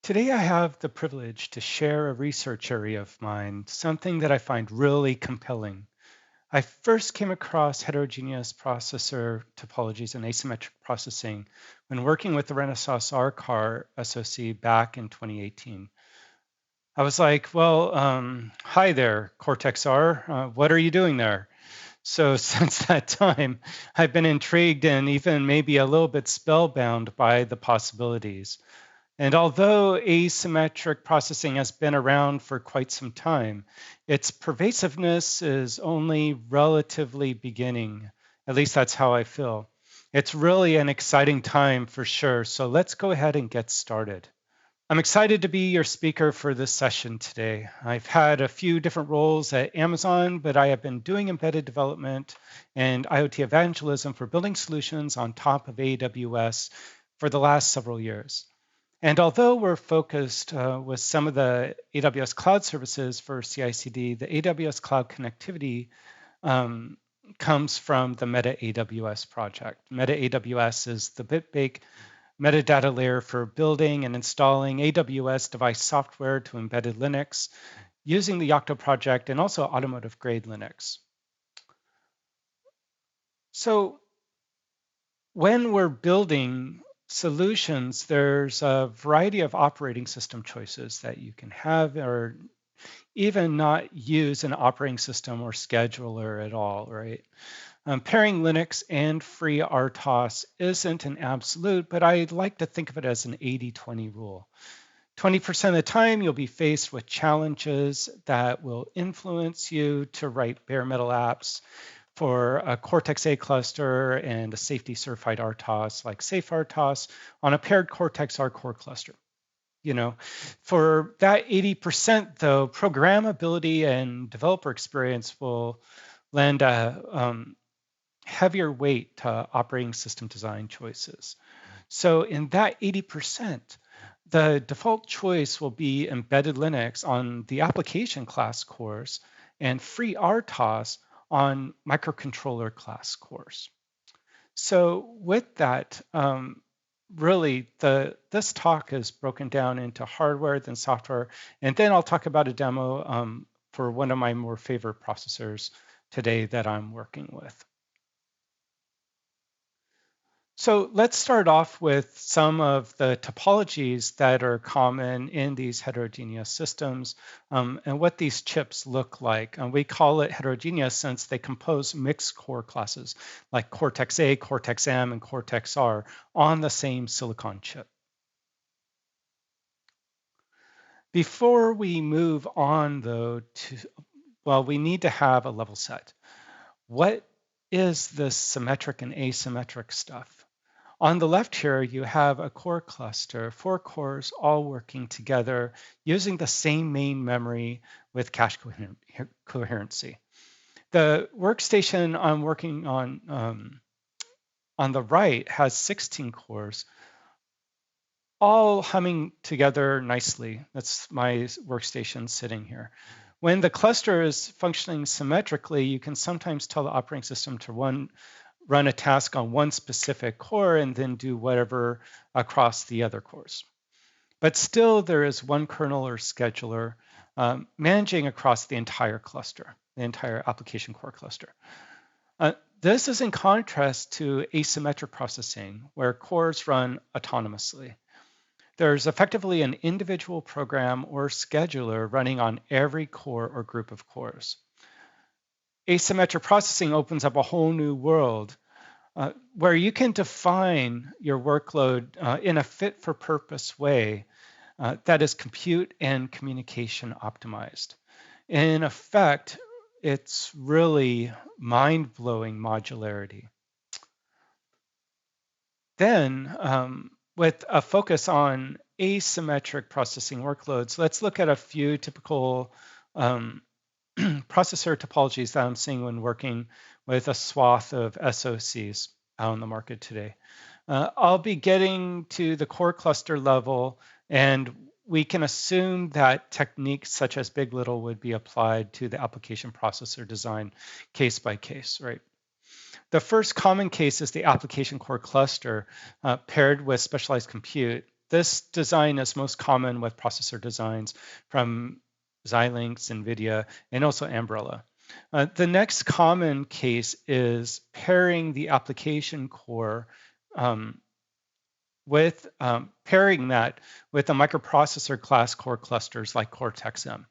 Today, I have the privilege to share a research area of mine, something that I find really compelling. I first came across heterogeneous processor topologies and asymmetric processing when working with the Renaissance R car SoC back in 2018. I was like, hi there, Cortex-R. What are you doing there? So since that time, I've been intrigued and even maybe a little bit spellbound by the possibilities. And although asymmetric processing has been around for quite some time, its pervasiveness is only relatively beginning. At least that's how I feel. It's really an exciting time for sure. So let's go ahead and get started. I'm excited to be your speaker for this session today. I've had a few different roles at Amazon, but I have been doing embedded development and IoT evangelism for building solutions on top of AWS for the last several years. And although we're focused with some of the AWS cloud services for CI/CD, the AWS cloud connectivity comes from the Meta AWS project. Meta AWS is the big metadata layer for building and installing AWS device software to embedded Linux using the Yocto project and also automotive grade Linux. So when we're building solutions, there's a variety of operating system choices that you can have or even not use an operating system or scheduler at all, right? Pairing Linux and FreeRTOS isn't an absolute, but I like to think of it as an 80-20 rule. 20% of the time, you'll be faced with challenges that will influence you to write bare metal apps for a Cortex-A cluster and a safety certified RTOS like SafeRTOS on a paired Cortex-R core cluster. For that 80% though, programmability and developer experience will lend a heavier weight to operating system design choices. So in that 80%, the default choice will be embedded Linux on the application class cores and FreeRTOS on microcontroller class cores. So with that, really this talk is broken down into hardware, then software, and then I'll talk about a demo for one of my more favorite processors today that I'm working with. So let's start off with some of the topologies that are common in these heterogeneous systems and what these chips look like. And we call it heterogeneous since they compose mixed core classes like Cortex-A, Cortex-M, and Cortex-R on the same silicon chip. Before we move on, though, we need to have a level set. What is this symmetric and asymmetric stuff? On the left here, you have a core cluster, 4 cores all working together using the same main memory with cache coherency. The workstation I'm working on the right has 16 cores, all humming together nicely. That's my workstation sitting here. When the cluster is functioning symmetrically, you can sometimes tell the operating system to run a task on one specific core and then do whatever across the other cores. But still, there is one kernel or scheduler managing across the entire cluster, the entire application core cluster. This is in contrast to asymmetric processing, where cores run autonomously. There's effectively an individual program or scheduler running on every core or group of cores. Asymmetric processing opens up a whole new world where you can define your workload in a fit-for-purpose way that is compute and communication optimized. In effect, it's really mind-blowing modularity. Then, with a focus on asymmetric processing workloads, let's look at a few typical processor topologies that I'm seeing when working with a swath of SoCs out on the market today. I'll be getting to the core cluster level, and we can assume that techniques such as big.LITTLE would be applied to the application processor design case by case, right? The first common case is the application core cluster paired with specialized compute this design is most common with processor designs from Xilinx, NVIDIA, and also Umbrella. The next common case is pairing the application core with pairing that with a microprocessor class core clusters like Cortex-M.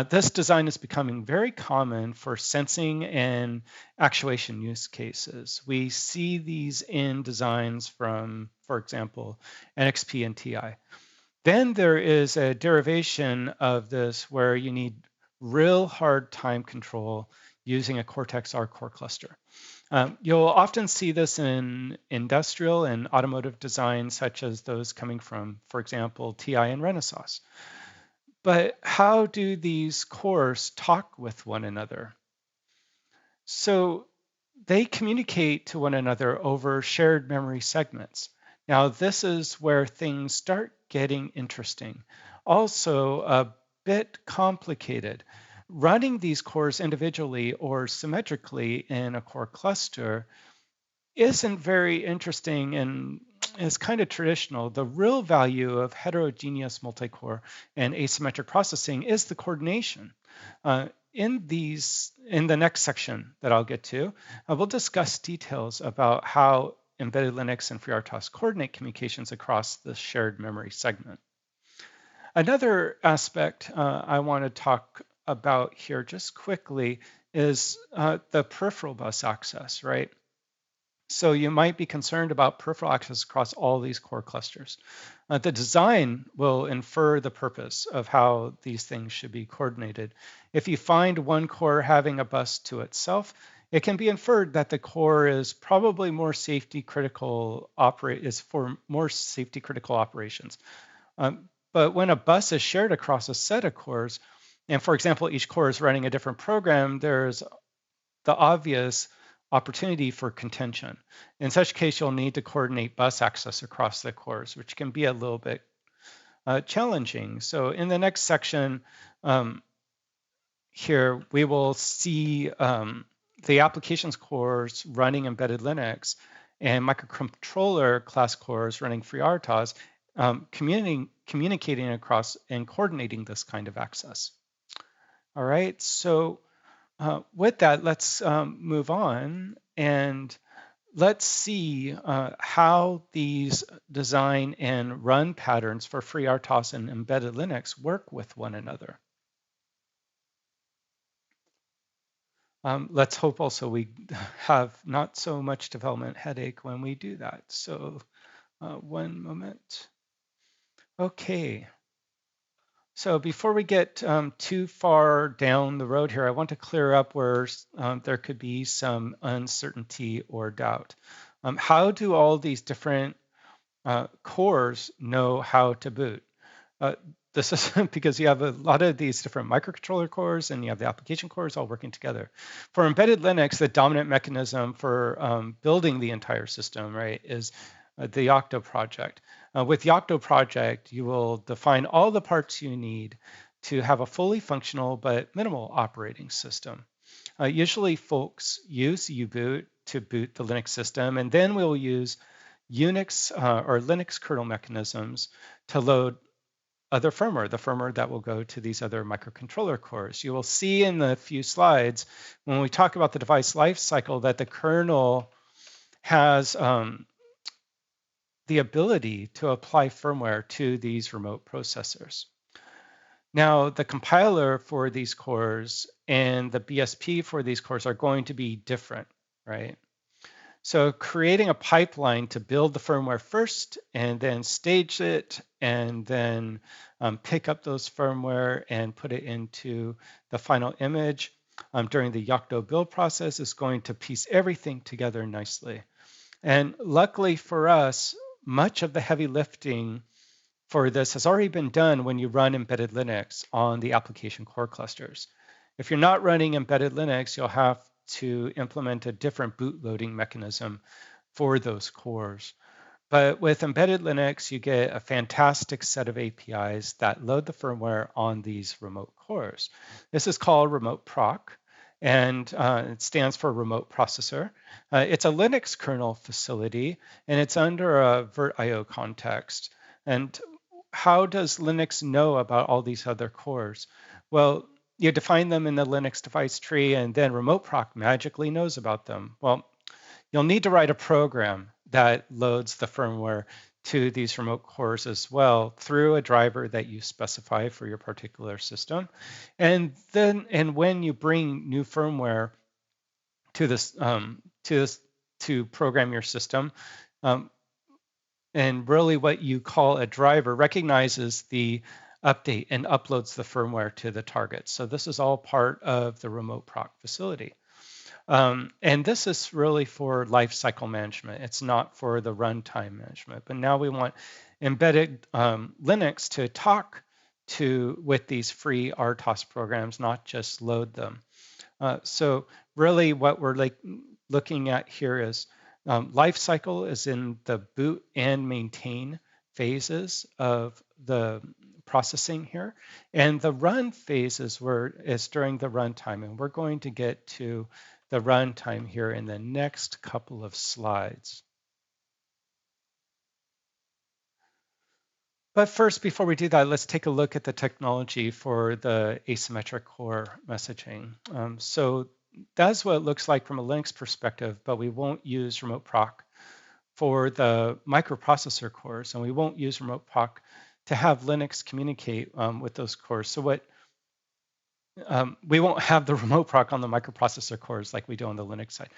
This design is becoming very common for sensing and actuation use cases. We see these in designs from, for example, NXP and TI. Then there is a derivation of this where you need real hard time control using a Cortex-R core cluster. You'll often see this in industrial and automotive design, such as those coming from, for example, TI and Renesas. But how do these cores talk with one another? So they communicate to one another over shared memory segments. Now, this is where things start getting interesting. Also, a bit complicated. Running these cores individually or symmetrically in a core cluster isn't very interesting and is kind of traditional. The real value of heterogeneous multi-core and asymmetric processing is the coordination. In the next section that I'll get to, we'll discuss details about how embedded Linux and FreeRTOS coordinate communications across the shared memory segment. Another aspect I want to talk about here just quickly is the peripheral bus access, right? So you might be concerned about peripheral access across all these core clusters. The design will infer the purpose of how these things should be coordinated. If you find one core having a bus to itself, it can be inferred that the core is probably more safety critical for more safety critical operations. But when a bus is shared across a set of cores, and for example, each core is running a different program, there's the obvious opportunity for contention. In such case, you'll need to coordinate bus access across the cores, which can be a little bit challenging. So in the next section here, we will see the applications cores running embedded Linux and microcontroller class cores running FreeRTOS, communicating across and coordinating this kind of access. All right, so with that, let's move on and let's see how these design and run patterns for FreeRTOS and embedded Linux work with one another. Let's hope also we have not so much development headache when we do that. So one moment. Okay. So before we get too far down the road here, I want to clear up where there could be some uncertainty or doubt. How do all these different cores know how to boot? This is because you have a lot of these different microcontroller cores and you have the application cores all working together. For embedded Linux, the dominant mechanism for building the entire system, right, is the Yocto project. With Yocto project, you will define all the parts you need to have a fully functional but minimal operating system. Usually folks use U-boot to boot the Linux system, and then we'll use Unix or Linux kernel mechanisms to load other firmware, the firmware that will go to these other microcontroller cores. You will see in the few slides when we talk about the device lifecycle that the kernel has the ability to apply firmware to these remote processors. Now, the compiler for these cores and the BSP for these cores are going to be different, right? So creating a pipeline to build the firmware first and then stage it and then pick up those firmware and put it into the final image during the Yocto build process is going to piece everything together nicely. And luckily for us, much of the heavy lifting for this has already been done when you run embedded Linux on the application core clusters. If you're not running embedded Linux, you'll have to implement a different boot loading mechanism for those cores. But with embedded Linux, you get a fantastic set of APIs that load the firmware on these remote cores. This is called remote proc, and it stands for remote processor. It's a Linux kernel facility, and it's under a virtio context. And how does Linux know about all these other cores? Well, you define them in the Linux device tree, and then remote proc magically knows about them. Well, you'll need to write a program that loads the firmware to these remote cores as well through a driver that you specify for your particular system. And when you bring new firmware to to program your system, um, and really what you call a driver recognizes the update and uploads the firmware to the target. So this is all part of the remote proc facility. And this is really for lifecycle management. It's not for the runtime management. But now we want embedded Linux to talk with these free RTOS programs, not just load them. So really what we're looking at here is lifecycle is in the boot and maintain phases of the processing here. And the run phase is during the runtime. And we're going to get to the runtime here in the next couple of slides. But first, before we do that, let's take a look at the technology for the asymmetric core messaging. So that's what it looks like from a Linux perspective, but we won't use remote proc for the microprocessor cores, and we won't use remote proc to have Linux communicate with those cores. So we won't have the remote proc on the microprocessor cores like we do on the Linux side.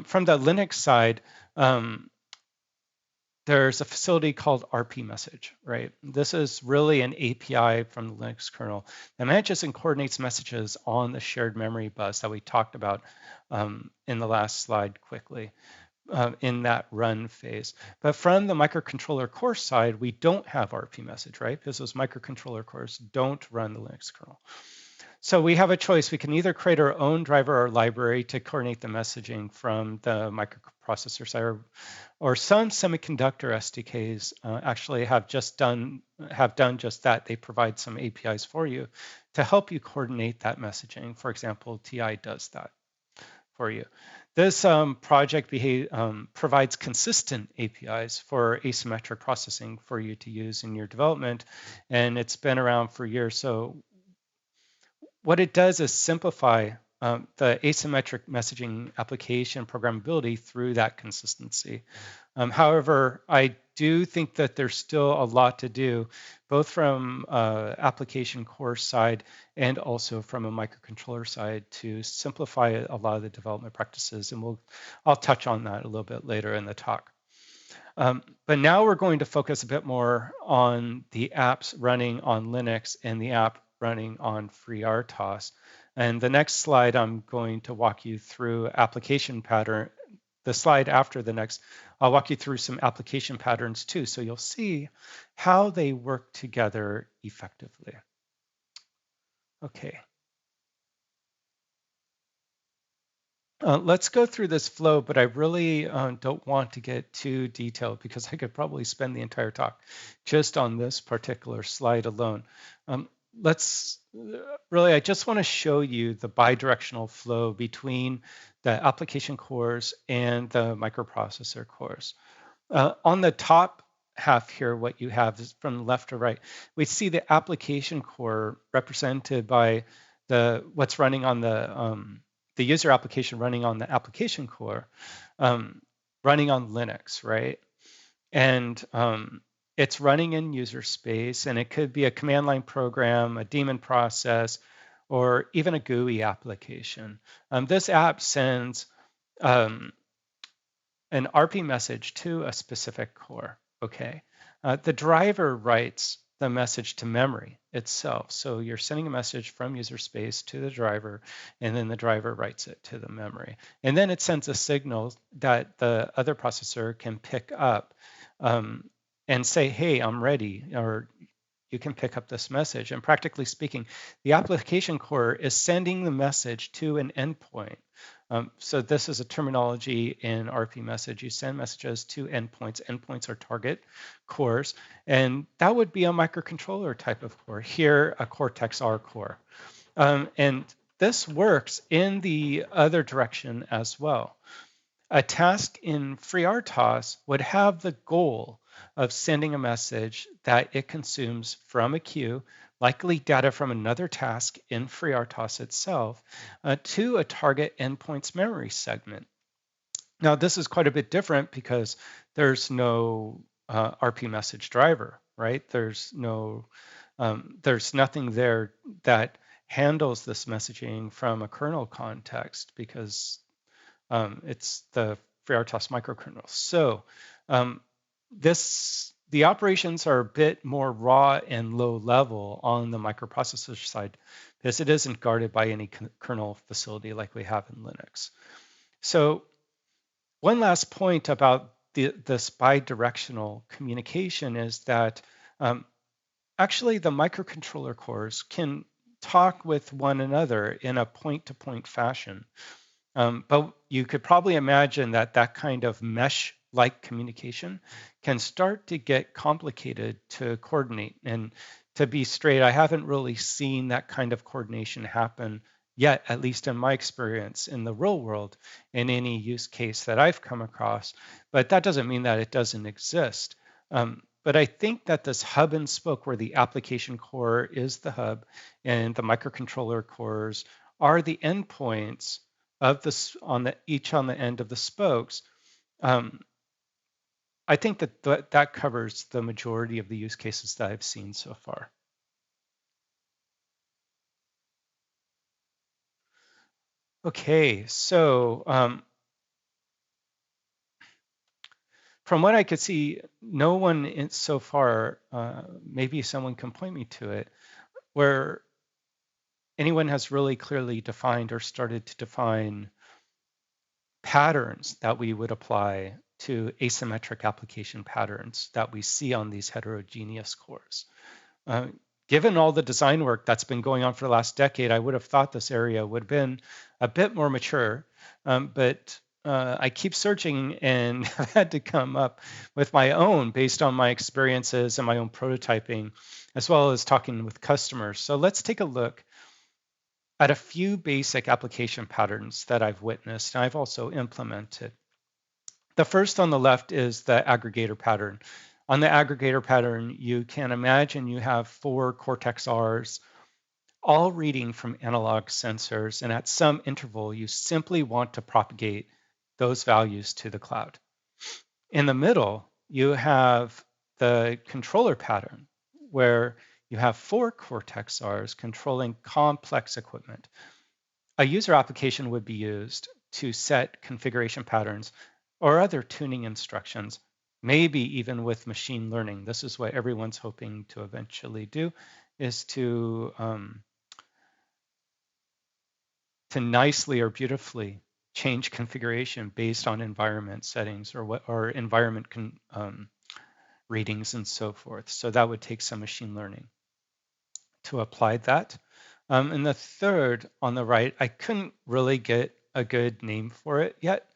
From the Linux side, there's a facility called RP message, right? This is really an API from the Linux kernel that manages and coordinates messages on the shared memory bus that we talked about in the last slide quickly in that run phase. But from the microcontroller core side, we don't have RP message, right? Because those microcontroller cores don't run the Linux kernel. So we have a choice. We can either create our own driver or library to coordinate the messaging from the microprocessor side, or some semiconductor SDKs actually have done just that. They provide some APIs for you to help you coordinate that messaging. For example, TI does that for you. This project provides consistent APIs for asymmetric processing for you to use in your development, and it's been around for years. So what it does is simplify the asymmetric messaging application programmability through that consistency. However, I do think that there's still a lot to do, both from application core side and also from a microcontroller side to simplify a lot of the development practices. And I'll touch on that a little bit later in the talk. But now we're going to focus a bit more on the apps running on Linux and the app running on FreeRTOS. And the next slide, I'm going to walk you through application pattern. The slide after the next, I'll walk you through some application patterns too, so you'll see how they work together effectively. Okay. Let's go through this flow, but I really don't want to get too detailed because I could probably spend the entire talk just on this particular slide alone. I just want to show you the bidirectional flow between the application cores and the microprocessor cores. On the top half here, what you have is from left to right. We see the application core represented by what's running on the user application running on the application core, running on Linux, right? And it's running in user space, and it could be a command line program, a daemon process, or even a GUI application. This app sends an RP message to a specific core, okay? The driver writes the message to memory itself. So you're sending a message from user space to the driver, and then the driver writes it to the memory. And then it sends a signal that the other processor can pick up and say, hey, I'm ready, or you can pick up this message. And practically speaking, the application core is sending the message to an endpoint. So this is a terminology in RP message. You send messages to endpoints. Endpoints are target cores, and that would be a microcontroller type of core. Here, a Cortex-R core. And this works in the other direction as well. A task in FreeRTOS would have the goal of sending a message that it consumes from a queue, likely data from another task in FreeRTOS itself, to a target endpoint's memory segment. Now, this is quite a bit different because there's no RP message driver, right? There's nothing there that handles this messaging from a kernel context because it's the FreeRTOS microkernel. So the operations are a bit more raw and low level on the microprocessor side because it isn't guarded by any kernel facility like we have in Linux. So one last point about this bidirectional communication is that actually the microcontroller cores can talk with one another in a point-to-point fashion. But you could probably imagine that that kind of mesh-like communication can start to get complicated to coordinate. And to be straight, I haven't really seen that kind of coordination happen yet, at least in my experience in the real world, in any use case that I've come across. But that doesn't mean that it doesn't exist. But I think that this hub and spoke, where the application core is the hub and the microcontroller cores are the endpoints of this each on the end of the spokes, I think that that covers the majority of the use cases that I've seen so far. Okay, so from what I could see, no one so far, maybe someone can point me to it, where anyone has really clearly defined or started to define patterns that we would apply to asymmetric application patterns that we see on these heterogeneous cores. Given all the design work that's been going on for the last decade, I would have thought this area would have been a bit more mature, but I keep searching and have had to come up with my own based on my experiences and my own prototyping, as well as talking with customers. So let's take a look at a few basic application patterns that I've witnessed and I've also implemented. The first on the left is the aggregator pattern. On the aggregator pattern, you can imagine you have 4 Cortex-Rs all reading from analog sensors, and at some interval, you simply want to propagate those values to the cloud. In the middle, you have the controller pattern, where you have 4 Cortex-Rs controlling complex equipment. A user application would be used to set configuration patterns or other tuning instructions, maybe even with machine learning. This is what everyone's hoping to eventually do, is to nicely or beautifully change configuration based on environment settings or environment readings and so forth. So that would take some machine learning to apply that. And the third on the right, I couldn't really get a good name for it yet.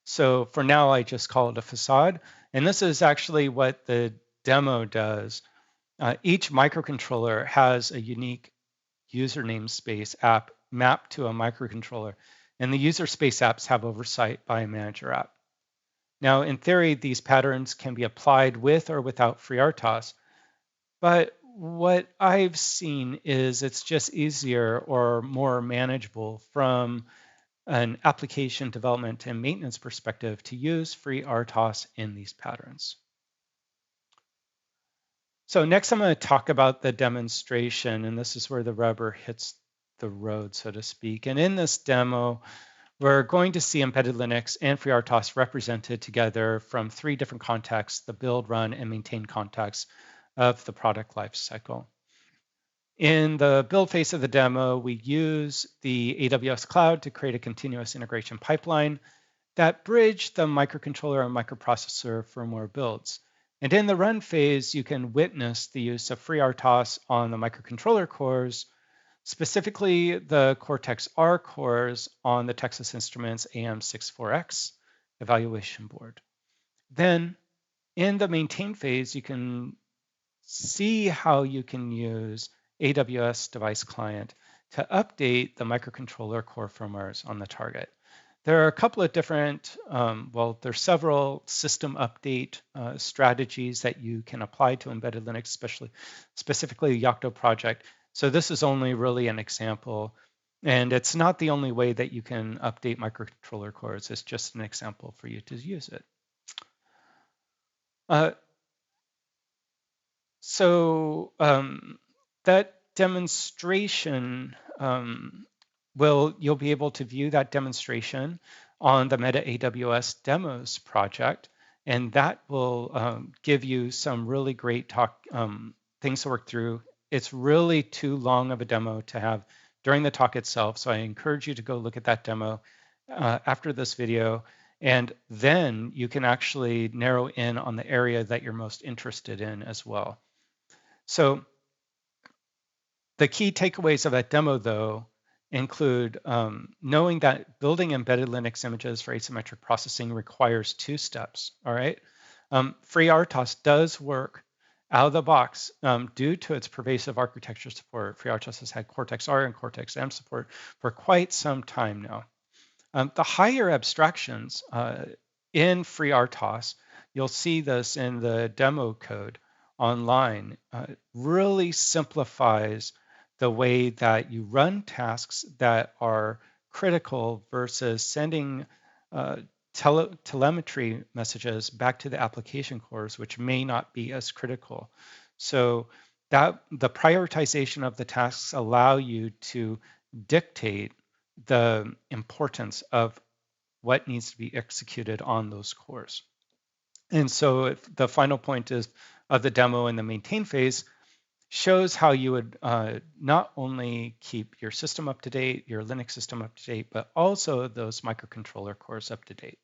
So for now, I just call it a facade. And this is actually what the demo does. Each microcontroller has a unique user namespace app mapped to a microcontroller. And the user space apps have oversight by a manager app. Now, in theory, these patterns can be applied with or without FreeRTOS. But what I've seen is it's just easier or more manageable from an application development and maintenance perspective to use FreeRTOS in these patterns. So next I'm going to talk about the demonstration, and this is where the rubber hits the road, so to speak. And in this demo, we're going to see embedded Linux and FreeRTOS represented together from 3 different contexts: the build, run, and maintain context of the product lifecycle. In the build phase of the demo, we use the AWS cloud to create a continuous integration pipeline that bridge the microcontroller and microprocessor firmware builds. And in the run phase, you can witness the use of FreeRTOS on the microcontroller cores, specifically the Cortex-R cores on the Texas Instruments AM64X evaluation board. Then in the maintain phase, you can see how you can use AWS Device Client to update the microcontroller core firmwares on the target. There are a couple of different, well, there's several system update strategies that you can apply to embedded Linux, specifically Yocto project. So this is only really an example, and it's not the only way that you can update microcontroller cores. It's just an example for you to use it. So that demonstration you'll be able to view that demonstration on the Meta AWS Demos project, and that will give you some really great things to work through. It's really too long of a demo to have during the talk itself, so I encourage you to go look at that demo after this video, and then you can actually narrow in on the area that you're most interested in as well. So the key takeaways of that demo, though, include knowing that building embedded Linux images for asymmetric processing requires 2 steps, all right? FreeRTOS does work out of the box due to its pervasive architecture support. FreeRTOS has had Cortex-R and Cortex-M support for quite some time now. The higher abstractions in FreeRTOS, you'll see this in the demo code online, really simplifies the way that you run tasks that are critical versus sending telemetry messages back to the application cores, which may not be as critical. So that the prioritization of the tasks allow you to dictate the importance of what needs to be executed on those cores. And so if the final point is of the demo in the maintain phase shows how you would not only keep your system up to date, your Linux system up to date, but also those microcontroller cores up to date.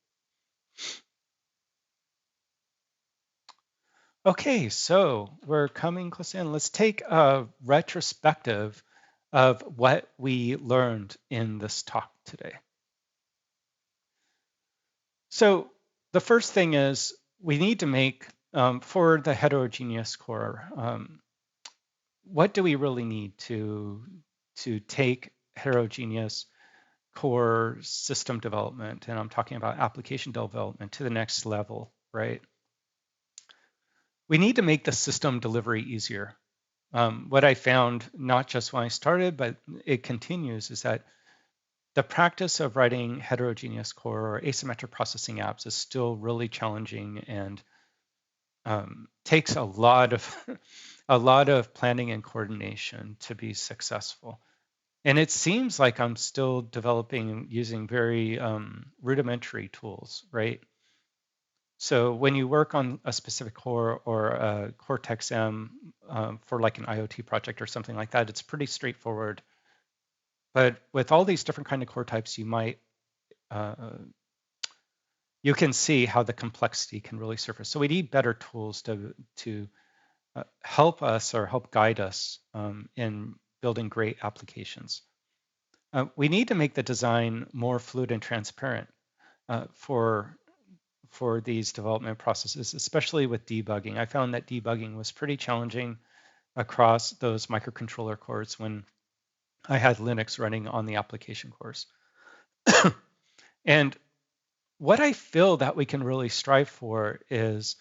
Okay, so we're coming close in. Let's take a retrospective of what we learned in this talk today. So the first thing is we need to make, for the heterogeneous core, what do we really need to take heterogeneous core system development, and I'm talking about application development, to the next level, right? We need to make the system delivery easier. What I found, not just when I started, but it continues, is that the practice of writing heterogeneous core or asymmetric processing apps is still really challenging and takes a lot of planning and coordination to be successful. And it seems like I'm still developing using very rudimentary tools, right? So when you work on a specific core or a Cortex-M for like an IoT project or something like that, it's pretty straightforward. But with all these different kind of core types, you can see how the complexity can really surface. So we need better tools to help us or help guide us in building great applications. We need to make the design more fluid and transparent for these development processes, especially with debugging. I found that debugging was pretty challenging across those microcontroller cores when I had Linux running on the application cores. And what I feel that we can really strive for is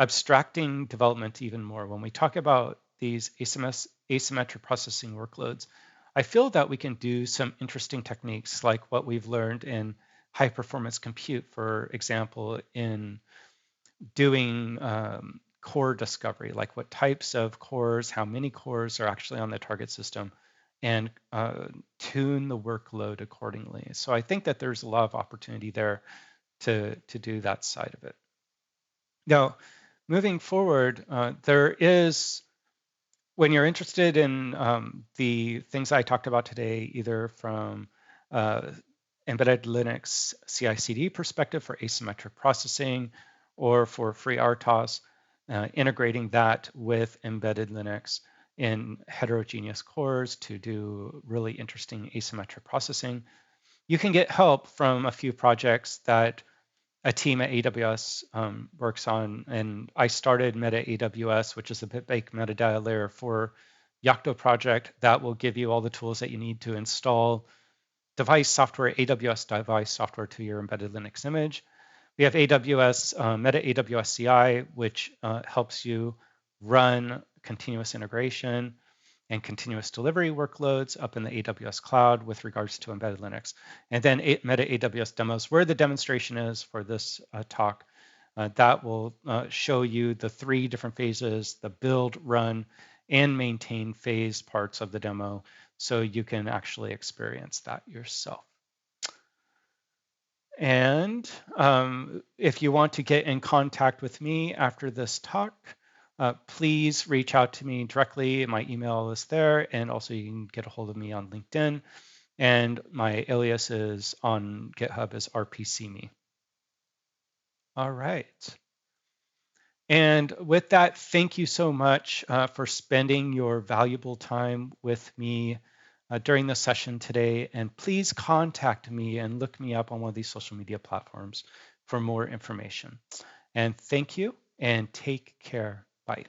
abstracting development even more. When we talk about these asymmetric processing workloads, I feel that we can do some interesting techniques like what we've learned in high performance compute, for example, in doing core discovery, like what types of cores, how many cores are actually on the target system, and tune the workload accordingly. So I think that there's a lot of opportunity there to do that side of it. Now, moving forward, there is, when you're interested in the things I talked about today, either from embedded Linux CI/CD perspective for asymmetric processing, or for FreeRTOS, integrating that with embedded Linux in heterogeneous cores to do really interesting asymmetric processing. You can get help from a few projects that a team at AWS works on. And I started Meta AWS, which is a bit-baked metadata layer for Yocto project that will give you all the tools that you need to install device software, AWS device software to your embedded Linux image. We have AWS, Meta AWS CI, which helps you run continuous integration and continuous delivery workloads up in the AWS cloud with regards to embedded Linux. And then Meta AWS demos, where the demonstration is for this talk, that will show you the 3 different phases, the build, run, and maintain phase parts of the demo, so you can actually experience that yourself. And if you want to get in contact with me after this talk, please reach out to me directly. My email is there, and also you can get a hold of me on LinkedIn. And my alias is on GitHub is RPCme. All right. And with that, thank you so much for spending your valuable time with me during the session today. And please contact me and look me up on one of these social media platforms for more information. And thank you and take care. Bye.